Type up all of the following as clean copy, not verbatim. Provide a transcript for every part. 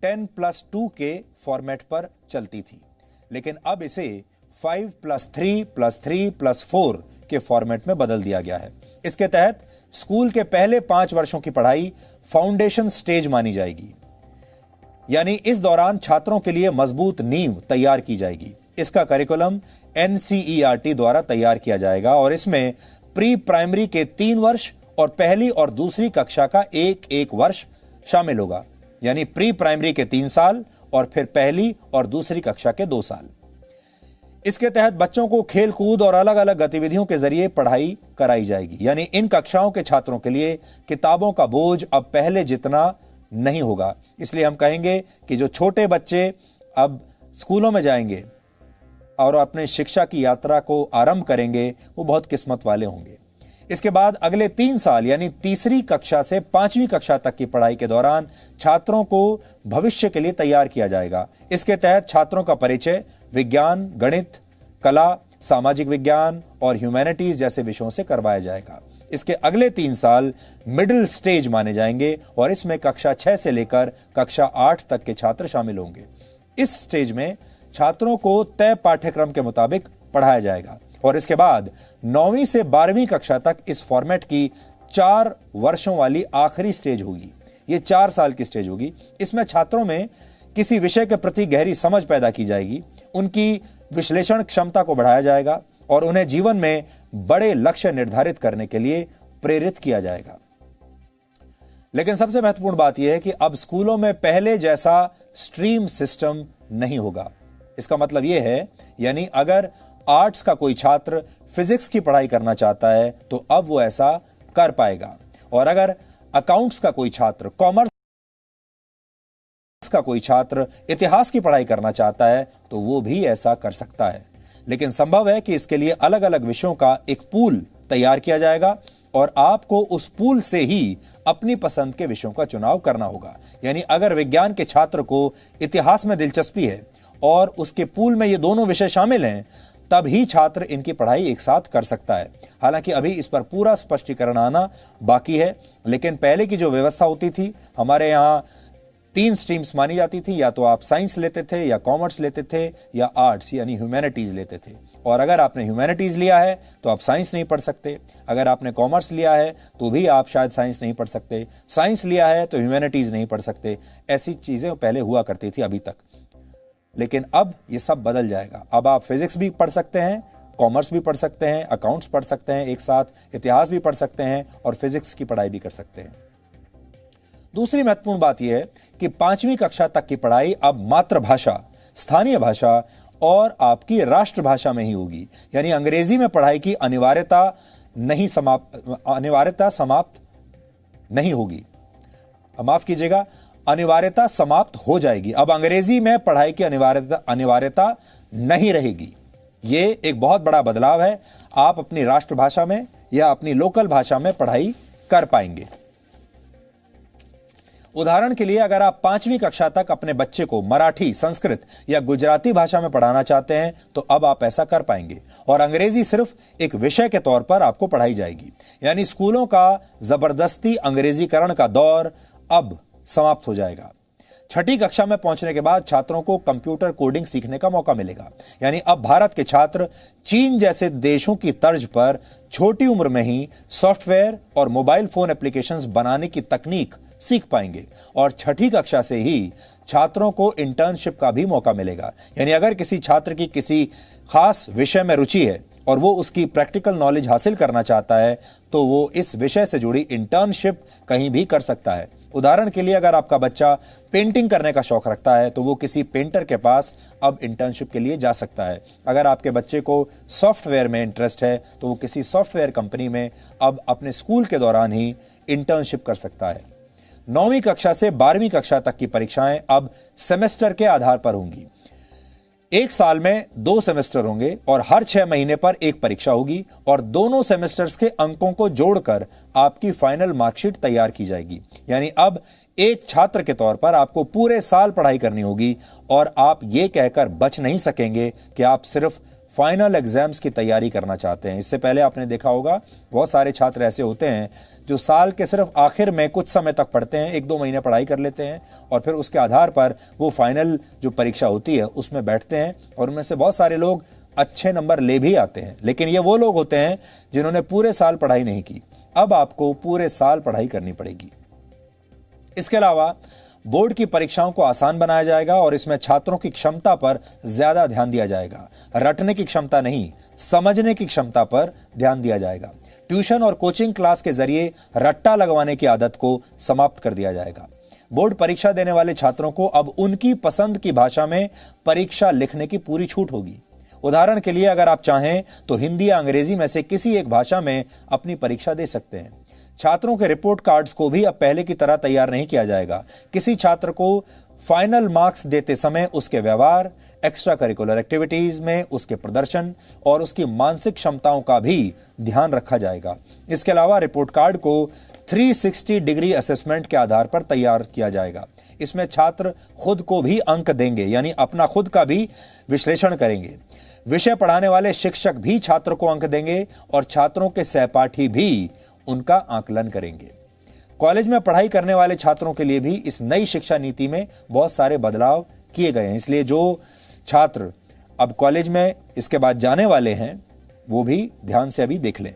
10+2 के फॉर्मेट पर चलती थी, लेकिन अब इसे 5+3+3+4 के फॉर्मेट में बदल दिया गया है। इसके तहत स्कूल के पहले 5 वर्षों की पढ़ाई फाउंडेशन स्टेज मानी जाएगी, यानी इस दौरान छात्रों के लिए मजबूत नींव तैयार की जाएगी। इसका करिकुलम NCERT द्वारा तैयार किया जाएगा और इसमें प्री प्राइमरी के 3 वर्ष और पहली और दूसरी कक्षा का एक वर्ष शामिल होगा, यानी प्री प्राइमरी के 3 साल और फिर पहली और दूसरी कक्षा के 2 साल। इसके तहत बच्चों को खेल कूद और अलग अलग गतिविधियों के जरिए पढ़ाई कराई जाएगी, यानी इन कक्षाओं के छात्रों के लिए किताबों का बोझ अब पहले जितना नहीं होगा। इसलिए हम कहेंगे कि जो छोटे बच्चे अब स्कूलों में जाएंगे और अपने शिक्षा की यात्रा को आरंभ करेंगे, वो बहुत किस्मत वाले होंगे। इसके बाद अगले 3 साल यानी तीसरी कक्षा से 5वीं कक्षा तक की पढ़ाई के दौरान छात्रों को भविष्य के लिए तैयार किया जाएगा। इसके तहत छात्रों का परिचय विज्ञान, गणित, कला, सामाजिक विज्ञान और ह्यूमैनिटीज जैसे विषयों से करवाया जाएगा। इसके अगले 3 साल मिडिल स्टेज माने जाएंगे और इसमें कक्षा 6 से लेकर कक्षा 8 तक के छात्र शामिल होंगे। इस स्टेज में छात्रों को तय पाठ्यक्रम के मुताबिक पढ़ाया जाएगा और इसके बाद 9वीं से 12वीं कक्षा तक इस फॉर्मेट की 4 वर्षों वाली आखिरी स्टेज होगी। ये 4 साल की स्टेज होगी। इसमें छात्रों में किसी विषय के प्रति गहरी समझ पैदा की जाएगी, उनकी विश्लेषण क्षमता को बढ़ाया जाएगा और उन्हें जीवन में बड़े लक्ष्य निर्धारित करने के लिए प्रेरित किया जाएगा। लेकिन सबसे महत्वपूर्ण बात यह है कि अब स्कूलों में पहले जैसा स्ट्रीम सिस्टम नहीं होगा। इसका मतलब यह है, यानी अगर आर्ट्स का कोई छात्र फिजिक्स की पढ़ाई करना चाहता है तो अब वो ऐसा कर पाएगा, और अगर अकाउंट्स का कोई छात्र, कॉमर्स का कोई छात्र इतिहास की पढ़ाई करना चाहता है तो वो भी ऐसा कर सकता है। लेकिन संभव है कि इसके लिए अलग अलग विषयों का एक पूल तैयार किया जाएगा और आपको उस पूल से ही अपनी पसंद के विषयों का चुनाव करना होगा। यानी अगर विज्ञान के छात्र को इतिहास में दिलचस्पी है और उसके पूल में ये दोनों विषय शामिल हैं, तब ही छात्र इनकी पढ़ाई एक साथ कर सकता है। हालांकि अभी इस पर पूरा स्पष्टीकरण आना बाकी है, लेकिन पहले की जो व्यवस्था होती थी, हमारे यहाँ 3 स्ट्रीम्स मानी जाती थी, या तो आप साइंस लेते थे या कॉमर्स लेते थे या आर्ट्स यानी ह्यूमैनिटीज लेते थे। और अगर आपने ह्यूमैनिटीज लिया है तो आप साइंस नहीं पढ़ सकते, अगर आपने कॉमर्स लिया है तो भी आप शायद साइंस नहीं पढ़ सकते, साइंस लिया है तो ह्यूमैनिटीज नहीं पढ़ सकते। ऐसी चीजें पहले हुआ करती थी अभी तक, लेकिन अब ये सब बदल जाएगा। अब आप फिजिक्स भी पढ़ सकते हैं, कॉमर्स भी पढ़ सकते हैं, अकाउंट्स पढ़ सकते हैं, एक साथ इतिहास भी पढ़ सकते हैं और फिजिक्स की पढ़ाई भी कर सकते हैं। दूसरी महत्वपूर्ण बात यह है कि 5वीं कक्षा तक की पढ़ाई अब मातृभाषा, स्थानीय भाषा और आपकी राष्ट्रभाषा में ही होगी। यानी अंग्रेजी में पढ़ाई की अनिवार्यता समाप्त नहीं होगी। माफ कीजिएगा, अनिवार्यता समाप्त हो जाएगी। अब अंग्रेजी में पढ़ाई की अनिवार्यता नहीं रहेगी। ये एक बहुत बड़ा बदलाव है। आप अपनी राष्ट्रभाषा में या अपनी लोकल भाषा में पढ़ाई कर पाएंगे। उदाहरण के लिए, अगर आप 5वीं कक्षा तक अपने बच्चे को मराठी, संस्कृत या गुजराती भाषा में पढ़ाना चाहते हैं तो अब आप ऐसा कर पाएंगे और अंग्रेजी सिर्फ एक विषय के तौर पर आपको पढ़ाई जाएगी। यानी स्कूलों का जबरदस्ती अंग्रेजीकरण का दौर अब समाप्त हो जाएगा। 6ठी कक्षा में पहुंचने के बाद छात्रों को कंप्यूटर कोडिंग सीखने का मौका मिलेगा। यानी अब भारत के छात्र चीन जैसे देशों की तर्ज पर छोटी उम्र में ही सॉफ्टवेयर और मोबाइल फोन एप्लीकेशंस बनाने की तकनीक सीख पाएंगे और 6ठी कक्षा से ही छात्रों को इंटर्नशिप का भी मौका मिलेगा। यानी अगर किसी छात्र की किसी खास विषय में रुचि है और वो उसकी प्रैक्टिकल नॉलेज हासिल करना चाहता है तो वो इस विषय से जुड़ी इंटर्नशिप कहीं भी कर सकता है। उदाहरण के लिए, अगर आपका बच्चा पेंटिंग करने का शौक रखता है तो वो किसी पेंटर के पास अब इंटर्नशिप के लिए जा सकता है। अगर आपके बच्चे को सॉफ्टवेयर में इंटरेस्ट है तो वो किसी सॉफ्टवेयर कंपनी में अब अपने स्कूल के दौरान ही इंटर्नशिप कर सकता है। 9वीं कक्षा से 12वीं कक्षा तक की परीक्षाएं अब सेमेस्टर के आधार पर होंगी। एक साल में 2 सेमेस्टर होंगे और हर 6 महीने पर एक परीक्षा होगी और दोनों सेमेस्टर्स के अंकों को जोड़कर आपकी फाइनल मार्कशीट तैयार की जाएगी। यानी अब एक छात्र के तौर पर आपको पूरे साल पढ़ाई करनी होगी और आप ये कहकर बच नहीं सकेंगे कि आप सिर्फ फाइनल एग्जाम्स की तैयारी करना चाहते हैं। इससे पहले आपने देखा होगा बहुत सारे छात्र ऐसे होते हैं जो साल के सिर्फ आखिर में कुछ समय तक पढ़ते हैं, 1-2 महीने पढ़ाई कर लेते हैं और फिर उसके आधार पर वो फाइनल जो परीक्षा होती है उसमें बैठते हैं और उनमें से बहुत सारे लोग अच्छे नंबर ले भी आते हैं। लेकिन ये वो लोग होते हैं जिन्होंने पूरे साल पढ़ाई नहीं की। अब आपको पूरे साल पढ़ाई करनी पड़ेगी। इसके अलावा बोर्ड की परीक्षाओं को आसान बनाया जाएगा और इसमें छात्रों की क्षमता पर ज्यादा ध्यान दिया जाएगा। रटने की क्षमता नहीं, समझने की क्षमता पर ध्यान दिया जाएगा। ट्यूशन और कोचिंग क्लास के जरिए रट्टा लगवाने की आदत को समाप्त कर दिया जाएगा। बोर्ड परीक्षा देने वाले छात्रों को अब उनकी पसंद की भाषा में परीक्षा लिखने की पूरी छूट होगी। उदाहरण के लिए अगर आप चाहें तो हिंदी या अंग्रेजी में से किसी एक भाषा में अपनी परीक्षा दे सकते हैं। छात्रों के रिपोर्ट कार्ड्स को भी अब पहले की तरह तैयार नहीं किया जाएगा। किसी छात्र को फाइनल मार्क्स देते समय उसके व्यवहार, एक्स्ट्रा करिकुलर एक्टिविटीज में उसके प्रदर्शन और उसकी मानसिक क्षमताओं का भी ध्यान रखा जाएगा। इसके अलावा रिपोर्ट कार्ड को 360 डिग्री असेसमेंट के आधार पर तैयार किया जाएगा। इसमें छात्र खुद को भी अंक देंगे, यानी अपना खुद का भी विश्लेषण करेंगे। विषय पढ़ाने वाले शिक्षक भी छात्र को अंक देंगे और छात्रों के सहपाठी भी उनका आकलन करेंगे। कॉलेज में पढ़ाई करने वाले छात्रों के लिए भी इस नई शिक्षा नीति में बहुत सारे बदलाव किए गए हैं। इसलिए जो छात्र अब कॉलेज में इसके बाद जाने वाले हैं वो भी ध्यान से अभी देख लें।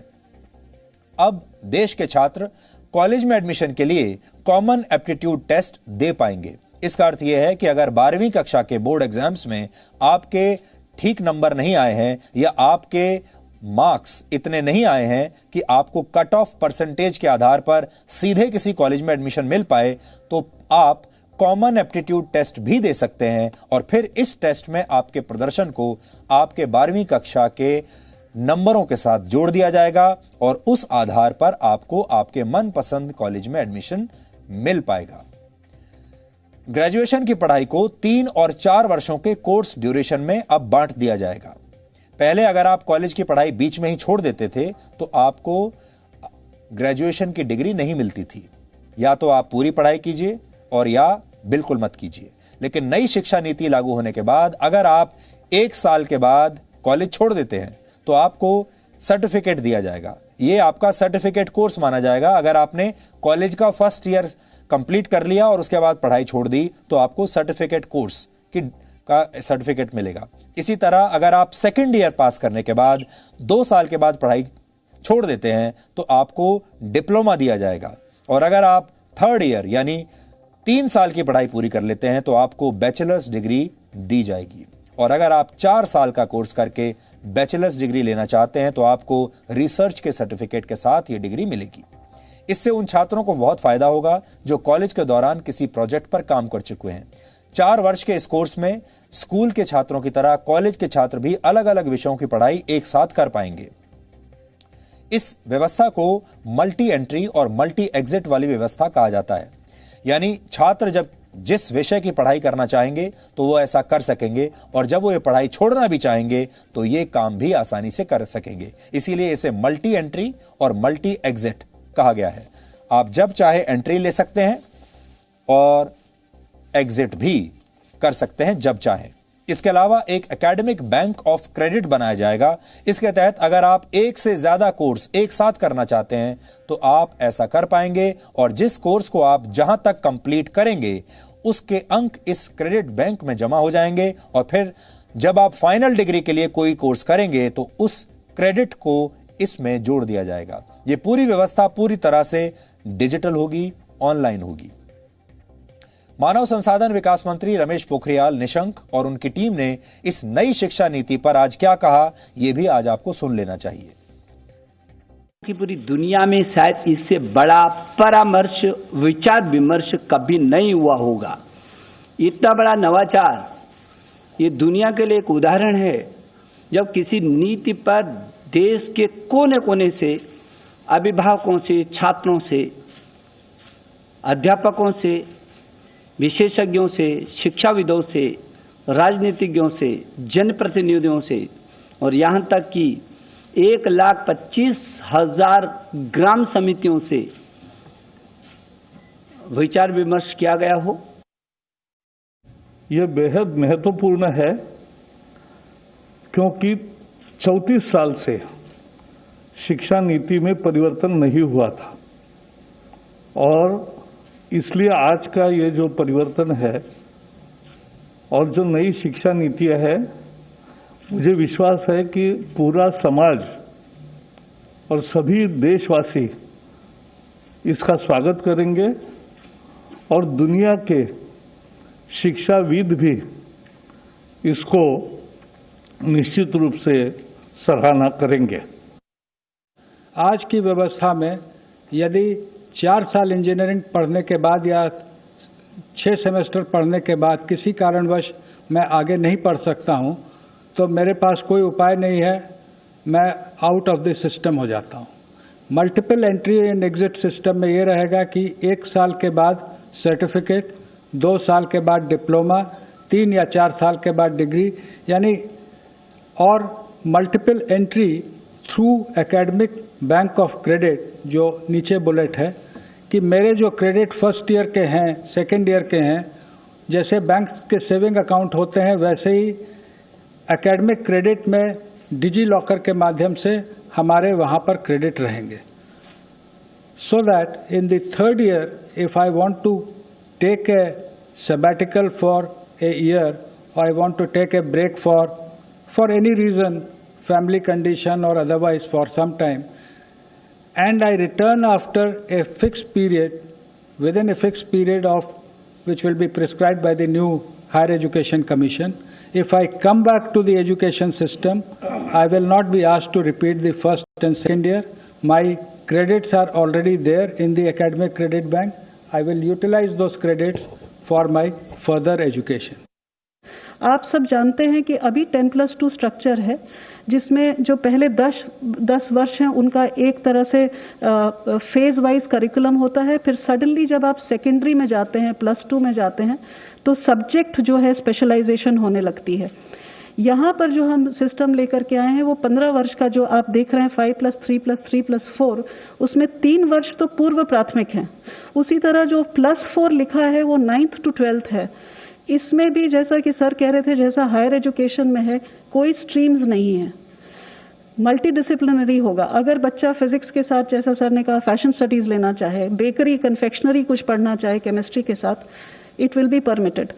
अब देश के छात्र कॉलेज में एडमिशन के लिए कॉमन एप्टीट्यूड टेस्ट दे पाएंगे। इसका अर्थ यह है कि अगर 12वीं कक्षा के बोर्ड एग्जाम्स में आपके ठीक नंबर नहीं आए हैं या आपके मार्क्स इतने नहीं आए हैं कि आपको कट ऑफ परसेंटेज के आधार पर सीधे किसी कॉलेज में एडमिशन मिल पाए, तो आप कॉमन एप्टीट्यूड टेस्ट भी दे सकते हैं और फिर इस टेस्ट में आपके प्रदर्शन को आपके 12वीं कक्षा के नंबरों के साथ जोड़ दिया जाएगा और उस आधार पर आपको आपके मनपसंद कॉलेज में एडमिशन मिल पाएगा। ग्रेजुएशन की पढ़ाई को 3 और 4 वर्षों के कोर्स ड्यूरेशन में अब बांट दिया जाएगा। पहले अगर आप कॉलेज की पढ़ाई बीच में ही छोड़ देते थे तो आपको ग्रेजुएशन की डिग्री नहीं मिलती थी। या तो आप पूरी पढ़ाई कीजिए और या बिल्कुल मत कीजिए। लेकिन नई शिक्षा नीति लागू होने के बाद अगर आप 1 साल के बाद कॉलेज छोड़ देते हैं तो आपको सर्टिफिकेट दिया जाएगा। ये आपका सर्टिफिकेट कोर्स माना जाएगा। अगर आपने कॉलेज का फर्स्ट ईयर कंप्लीट कर लिया और उसके बाद पढ़ाई छोड़ दी तो आपको सर्टिफिकेट कोर्स का सर्टिफिकेट मिलेगा। इसी तरह अगर आप सेकेंड ईयर पास करने के बाद 2 साल के बाद पढ़ाई छोड़ देते हैं तो आपको डिप्लोमा दिया जाएगा। और अगर आप थर्ड ईयर यानी 3 साल की पढ़ाई पूरी कर लेते हैं तो आपको बैचलर्स डिग्री दी जाएगी। और अगर आप 4 साल का कोर्स करके बैचलर्स डिग्री लेना चाहते हैं तो आपको रिसर्च के सर्टिफिकेट के साथ ये डिग्री मिलेगी। इससे उन छात्रों को बहुत फायदा होगा जो कॉलेज के दौरान किसी प्रोजेक्ट पर काम कर चुके हैं। 4 वर्ष के इस कोर्स में स्कूल के छात्रों की तरह कॉलेज के छात्र भी अलग अलग विषयों की पढ़ाई एक साथ कर पाएंगे। इस व्यवस्था को मल्टी एंट्री और मल्टी एग्जिट वाली व्यवस्था कहा जाता है। यानी छात्र जब जिस विषय की पढ़ाई करना चाहेंगे तो वो ऐसा कर सकेंगे और जब वो ये पढ़ाई छोड़ना भी चाहेंगे तो ये काम भी आसानी से कर सकेंगे। इसीलिए इसे मल्टी एंट्री और मल्टी एग्जिट कहा गया है। आप जब चाहे एंट्री ले सकते हैं और एग्जिट भी कर सकते हैं जब चाहें। इसके अलावा एक एकेडमिक बैंक ऑफ क्रेडिट बनाया जाएगा। इसके तहत अगर आप एक से ज्यादा कोर्स एक साथ करना चाहते हैं तो आप ऐसा कर पाएंगे और जिस कोर्स को आप जहां तक कंप्लीट करेंगे उसके अंक इस क्रेडिट बैंक में जमा हो जाएंगे और फिर जब आप फाइनल डिग्री के लिए कोई कोर्स करेंगे तो उस क्रेडिट को इसमें जोड़ दिया जाएगा। यह पूरी व्यवस्था पूरी तरह से डिजिटल होगी, ऑनलाइन होगी। मानव संसाधन विकास मंत्री रमेश पोखरियाल निशंक और उनकी टीम ने इस नई शिक्षा नीति पर आज क्या कहा, यह भी आज आपको सुन लेना चाहिए। कि पूरी दुनिया में शायद इससे बड़ा परामर्श विचार विमर्श कभी नहीं हुआ होगा। इतना बड़ा नवाचार ये दुनिया के लिए एक उदाहरण है। जब किसी नीति पर देश के कोने कोने से अभिभावकों से, छात्रों से, अध्यापकों से, विशेषज्ञों से, शिक्षाविदों से, राजनीतिज्ञों से, जनप्रतिनिधियों से और यहाँ तक कि 1,25,000 ग्राम समितियों से विचार विमर्श किया गया हो। यह बेहद महत्वपूर्ण है क्योंकि 34 साल से शिक्षा नीति में परिवर्तन नहीं हुआ था और इसलिए आज का ये जो परिवर्तन है और जो नई शिक्षा नीति है, मुझे विश्वास है कि पूरा समाज और सभी देशवासी इसका स्वागत करेंगे और दुनिया के शिक्षाविद भी इसको निश्चित रूप से सराहना करेंगे। आज की व्यवस्था में यदि 4 साल इंजीनियरिंग पढ़ने के बाद या 6 सेमेस्टर पढ़ने के बाद किसी कारणवश मैं आगे नहीं पढ़ सकता हूं, तो मेरे पास कोई उपाय नहीं है, मैं आउट ऑफ द सिस्टम हो जाता हूं। Multiple entry and exit system में ये रहेगा कि 1 साल के बाद सर्टिफिकेट, 2 साल के बाद डिप्लोमा, 3 या 4 साल के बाद डिग्री, यानी और multiple entry through academic bank of credit, जो नीचे बुलेट है कि मेरे जो क्रेडिट फर्स्ट ईयर के हैं, सेकेंड ईयर के हैं, जैसे बैंक के सेविंग अकाउंट होते हैं वैसे ही एकेडमिक क्रेडिट में डिजी लॉकर के माध्यम से हमारे वहाँ पर क्रेडिट रहेंगे, so that in the third year if I want to take a sabbatical for a year or I want to take a break for any reason, family condition or otherwise for some time, and I return after a fixed period, within a fixed period of which will be prescribed by the new Higher Education Commission. If I come back to the education system, I will not be asked to repeat the first and second year. My credits are already there in the academic credit bank. I will utilize those credits for my further education. आप सब जानते हैं कि अभी 10+2 structure है, जिसमें जो पहले 10 वर्ष हैं उनका एक तरह से फेज वाइज करिकुलम होता है। फिर सडनली जब आप सेकेंडरी में जाते हैं, +2 में जाते हैं, तो सब्जेक्ट जो है स्पेशलाइजेशन होने लगती है। यहाँ पर जो हम सिस्टम लेकर के आए हैं वो 15 वर्ष का जो आप देख रहे हैं 5+3+3+4, उसमें 3 वर्ष तो पूर्व प्राथमिक हैं। उसी तरह जो +4 लिखा है वो 9th to 12th है। इसमें भी जैसा कि सर कह रहे थे, जैसा हायर एजुकेशन में है, कोई स्ट्रीम्स नहीं है, मल्टी डिसिप्लिनरी होगा। अगर बच्चा फिजिक्स के साथ, जैसा सर ने कहा, फैशन स्टडीज लेना चाहे, बेकरी कन्फेक्शनरी कुछ पढ़ना चाहे केमिस्ट्री के साथ, इट विल बी परमिटेड।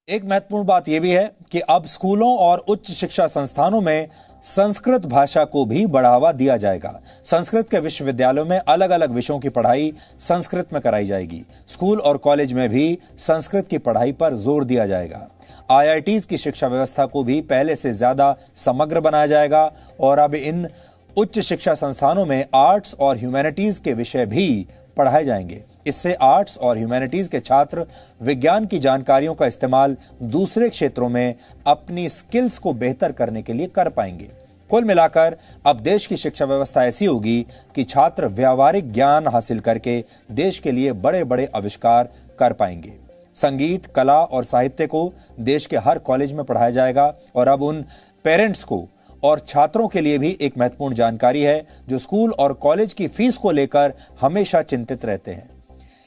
एक महत्वपूर्ण बात यह भी है कि अब स्कूलों और उच्च शिक्षा संस्थानों में संस्कृत भाषा को भी बढ़ावा दिया जाएगा। संस्कृत के विश्वविद्यालयों में अलग अलग विषयों की पढ़ाई संस्कृत में कराई जाएगी। स्कूल और कॉलेज में भी संस्कृत की पढ़ाई पर जोर दिया जाएगा। आईआईटीज की शिक्षा व्यवस्था को भी पहले से ज्यादा समग्र बनाया जाएगा और अब इन उच्च शिक्षा संस्थानों में आर्ट्स और ह्यूमैनिटीज के विषय भी पढ़ाए जाएंगे। इससे आर्ट्स और ह्यूमैनिटीज के छात्र विज्ञान की जानकारियों का इस्तेमाल दूसरे क्षेत्रों में अपनी स्किल्स को बेहतर करने के लिए कर पाएंगे। कुल मिलाकर अब देश की शिक्षा व्यवस्था ऐसी होगी कि छात्र व्यावहारिक ज्ञान हासिल करके देश के लिए बड़े बड़े आविष्कार कर पाएंगे। संगीत, कला और साहित्य को देश के हर कॉलेज में पढ़ाया जाएगा और अब उन पेरेंट्स को और छात्रों के लिए भी एक महत्वपूर्ण जानकारी है जो स्कूल और कॉलेज की फीस को लेकर हमेशा चिंतित रहते हैं।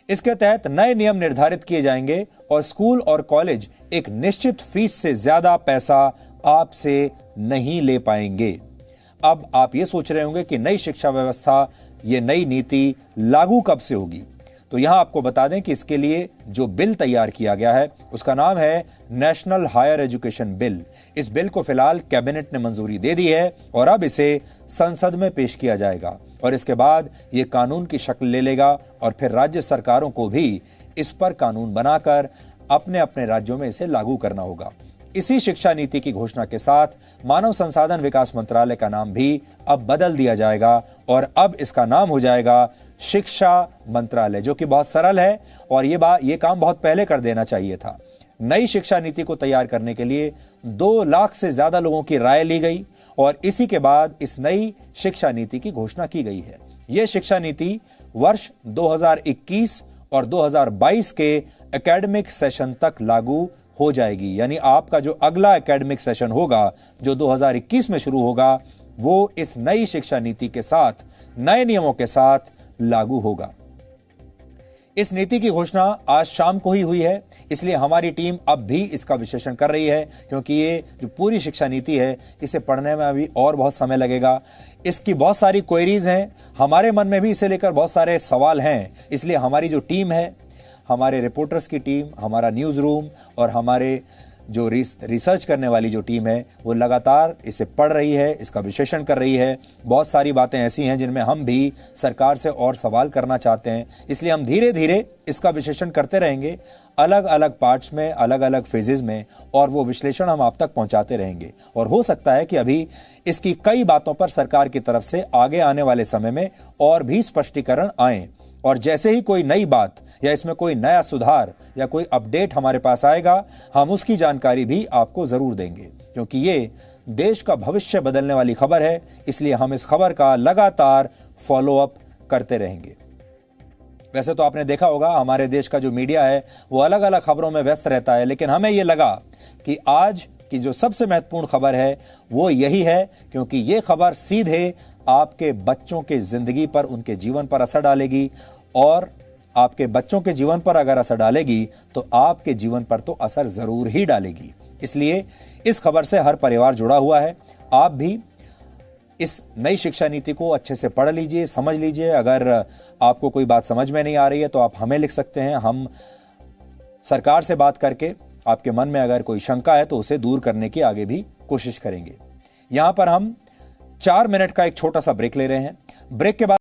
इसके तहत नए नियम निर्धारित किए जाएंगे और स्कूल और कॉलेज एक निश्चित फीस से ज्यादा पैसा आपसे नहीं ले पाएंगे। अब आप ये सोच रहे होंगे कि नई शिक्षा व्यवस्था, ये नई नीति लागू कब से होगी? तो यहां आपको बता दें कि इसके लिए जो बिल तैयार किया गया है उसका नाम है नेशनल हायर एजुकेशन बिल। इस बिल को फिलहाल कैबिनेट ने मंजूरी दे दी है और अब इसे संसद में पेश किया जाएगा और इसके बाद ये कानून की शक्ल ले लेगा और फिर राज्य सरकारों को भी इस पर कानून बनाकर अपने अपने राज्यों में इसे लागू करना होगा। इसी शिक्षा नीति की घोषणा के साथ मानव संसाधन विकास मंत्रालय का नाम भी अब बदल दिया जाएगा और अब इसका नाम हो जाएगा शिक्षा मंत्रालय, जो कि बहुत सरल है और ये काम बहुत पहले कर देना चाहिए था। नई शिक्षा नीति को तैयार करने के लिए 2 लाख से ज्यादा लोगों की राय ली गई और इसी के बाद इस नई शिक्षा नीति की घोषणा की गई है। यह शिक्षा नीति वर्ष 2021 और 2022 के एकेडमिक सेशन तक लागू हो जाएगी। यानी आपका जो अगला एकेडमिक सेशन होगा, जो 2021 में शुरू होगा, वो इस नई शिक्षा नीति के साथ, नए नियमों के साथ लागू होगा। इस नीति की घोषणा आज शाम को ही हुई है, इसलिए हमारी टीम अब भी इसका विश्लेषण कर रही है, क्योंकि ये जो पूरी शिक्षा नीति है इसे पढ़ने में अभी और बहुत समय लगेगा। इसकी बहुत सारी क्वेरीज हैं, हमारे मन में भी इसे लेकर बहुत सारे सवाल हैं। इसलिए हमारी जो टीम है, हमारे रिपोर्टर्स की टीम, हमारा न्यूज़ रूम और हमारे जो रिसर्च करने वाली जो टीम है वो लगातार इसे पढ़ रही है, इसका विश्लेषण कर रही है। बहुत सारी बातें ऐसी हैं जिनमें हम भी सरकार से और सवाल करना चाहते हैं, इसलिए हम धीरे धीरे इसका विश्लेषण करते रहेंगे, अलग अलग पार्ट्स में, अलग अलग फेजेस में, और वो विश्लेषण हम आप तक पहुंचाते रहेंगे। और हो सकता है कि अभी इसकी कई बातों पर सरकार की तरफ से आगे आने वाले समय में और भी स्पष्टीकरण आए, और जैसे ही कोई नई बात या इसमें कोई नया सुधार या कोई अपडेट हमारे पास आएगा, हम उसकी जानकारी भी आपको जरूर देंगे, क्योंकि ये देश का भविष्य बदलने वाली खबर है। इसलिए हम इस खबर का लगातार फॉलोअप करते रहेंगे। वैसे तो आपने देखा होगा हमारे देश का जो मीडिया है वो अलग अलग खबरों में व्यस्त रहता है, लेकिन हमें ये लगा कि आज की जो सबसे महत्वपूर्ण खबर है वो यही है, क्योंकि ये खबर सीधे आपके बच्चों के जिंदगी पर, उनके जीवन पर असर डालेगी, और आपके बच्चों के जीवन पर अगर असर डालेगी तो आपके जीवन पर तो असर जरूर ही डालेगी। इसलिए इस खबर से हर परिवार जुड़ा हुआ है। आप भी इस नई शिक्षा नीति को अच्छे से पढ़ लीजिए, समझ लीजिए। अगर आपको कोई बात समझ में नहीं आ रही है तो आप हमें लिख सकते हैं, हम सरकार से बात करके आपके मन में अगर कोई शंका है तो उसे दूर करने की आगे भी कोशिश करेंगे। यहां पर हम 4 मिनट का एक छोटा सा ब्रेक ले रहे हैं। ब्रेक के बाद